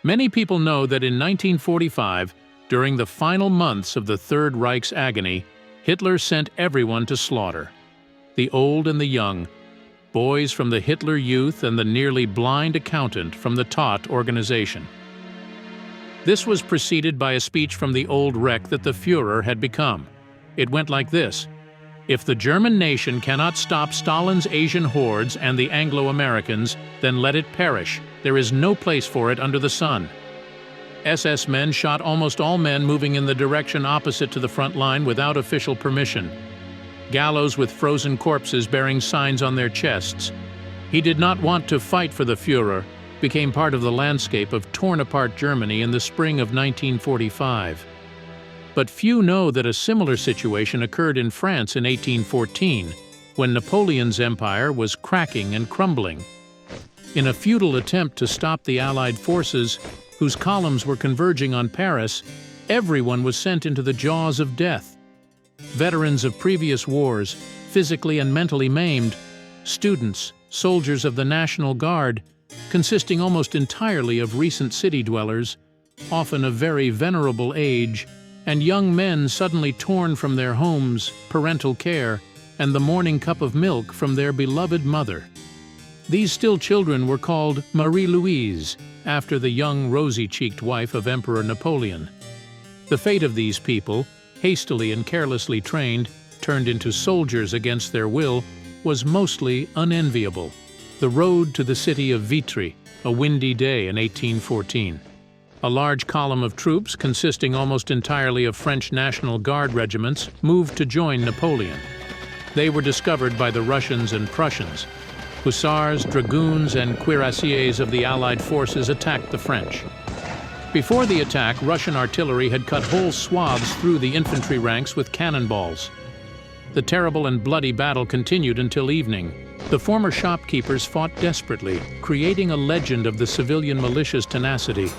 Many people know that in 1945, during the final months of the Third Reich's agony, Hitler sent everyone to slaughter. The old and the young, boys from the Hitler Youth and the nearly blind accountant from the Tot organization. This was preceded by a speech from the old wreck that the Führer had become. It went like this: "If the German nation cannot stop Stalin's Asian hordes and the Anglo-Americans, then let it perish. There is no place for it under the sun." SS men shot almost all men moving in the direction opposite to the front line without official permission. Gallows with frozen corpses bearing signs on their chests. "He did not want to fight for the Führer," became part of the landscape of torn-apart Germany in the spring of 1945. But few know that a similar situation occurred in France in 1814, when Napoleon's empire was cracking and crumbling. In a futile attempt to stop the Allied forces, whose columns were converging on Paris, everyone was sent into the jaws of death. Veterans of previous wars, physically and mentally maimed, students, soldiers of the National Guard, consisting almost entirely of recent city dwellers, often of very venerable age, and young men suddenly torn from their homes, parental care, and the morning cup of milk from their beloved mother. These still children were called Marie-Louise, after the young rosy-cheeked wife of Emperor Napoleon. The fate of these people, hastily and carelessly trained, turned into soldiers against their will, was mostly unenviable. The road to the city of Vitry, a windy day in 1814. A large column of troops, consisting almost entirely of French National Guard regiments, moved to join Napoleon. They were discovered by the Russians and Prussians. Hussars, dragoons, and cuirassiers of the Allied forces attacked the French. Before the attack, Russian artillery had cut whole swaths through the infantry ranks with cannonballs. The terrible and bloody battle continued until evening. The former shopkeepers fought desperately, creating a legend of the civilian militia's tenacity.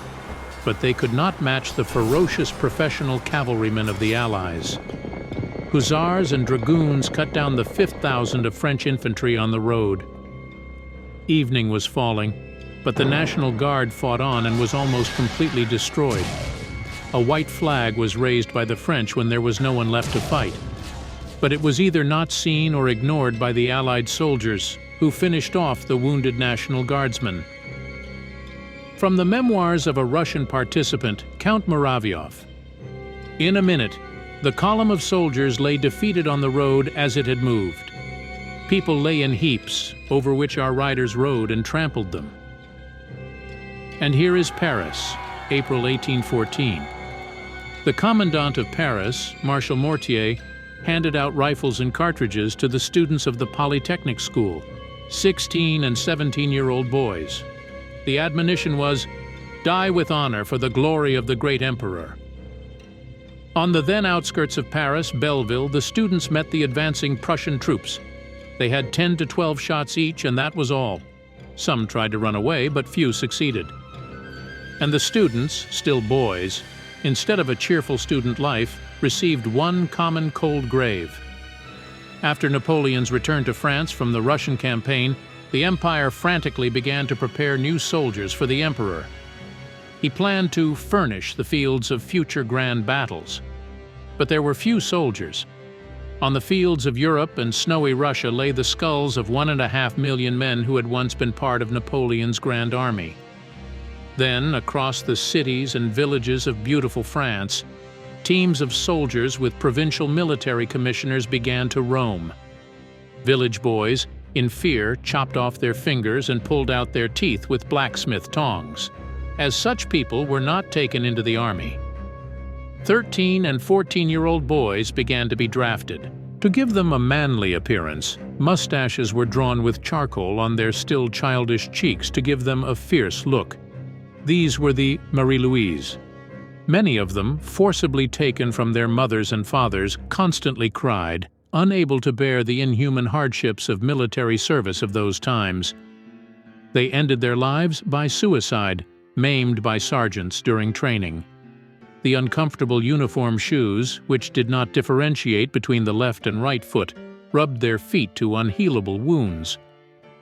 But they could not match the ferocious professional cavalrymen of the Allies. Hussars and dragoons cut down the 5,000 of French infantry on the road. Evening was falling, but the National Guard fought on and was almost completely destroyed. A white flag was raised by the French when there was no one left to fight. But it was either not seen or ignored by the Allied soldiers, who finished off the wounded National Guardsmen. From the memoirs of a Russian participant, Count Muravyov. In a minute, the column of soldiers lay defeated on the road as it had moved. People lay in heaps, over which our riders rode and trampled them. And here is Paris, April 1814. The commandant of Paris, Marshal Mortier, handed out rifles and cartridges to the students of the Polytechnic School, 16 and 17-year-old boys. The admonition was, "Die with honor for the glory of the great emperor." On the then outskirts of Paris, Belleville, the students met the advancing Prussian troops. They had 10 to 12 shots each, and that was all. Some tried to run away, but few succeeded. And the students, still boys, instead of a cheerful student life, received one common cold grave. After Napoleon's return to France from the Russian campaign, the empire frantically began to prepare new soldiers for the emperor. He planned to furnish the fields of future grand battles. But there were few soldiers. On the fields of Europe and snowy Russia lay the skulls of 1.5 million men who had once been part of Napoleon's Grand Army. Then, across the cities and villages of beautiful France, teams of soldiers with provincial military commissioners began to roam. Village boys, in fear, chopped off their fingers and pulled out their teeth with blacksmith tongs, as such people were not taken into the army. 13 and 14-year-old boys began to be drafted. To give them a manly appearance, mustaches were drawn with charcoal on their still childish cheeks to give them a fierce look. These were the Marie-Louise. Many of them, forcibly taken from their mothers and fathers, constantly cried, unable to bear the inhuman hardships of military service of those times. They ended their lives by suicide, maimed by sergeants during training. The uncomfortable uniform shoes, which did not differentiate between the left and right foot, rubbed their feet to unhealable wounds.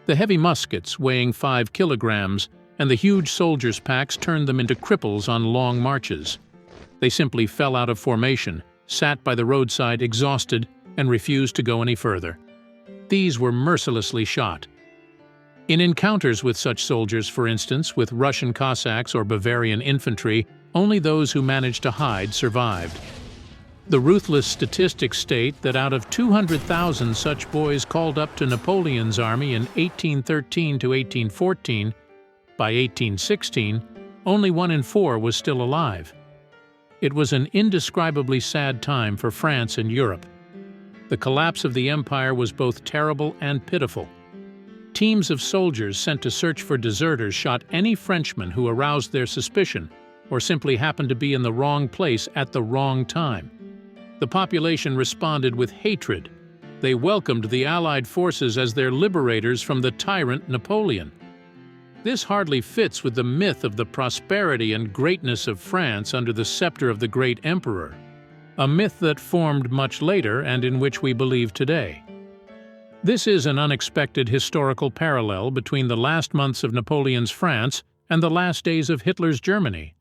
The heavy muskets, weighing 5 kilograms, and the huge soldiers' packs turned them into cripples on long marches. They simply fell out of formation, sat by the roadside exhausted, and refused to go any further. These were mercilessly shot. In encounters with such soldiers, for instance, with Russian Cossacks or Bavarian infantry, only those who managed to hide survived. The ruthless statistics state that out of 200,000 such boys called up to Napoleon's army in 1813 to 1814, by 1816, only 1 in 4 was still alive. It was an indescribably sad time for France and Europe. The collapse of the empire was both terrible and pitiful. Teams of soldiers sent to search for deserters shot any Frenchman who aroused their suspicion or simply happened to be in the wrong place at the wrong time. The population responded with hatred. They welcomed the Allied forces as their liberators from the tyrant Napoleon. This hardly fits with the myth of the prosperity and greatness of France under the scepter of the great emperor, a myth that formed much later and in which we believe today. This is an unexpected historical parallel between the last months of Napoleon's France and the last days of Hitler's Germany.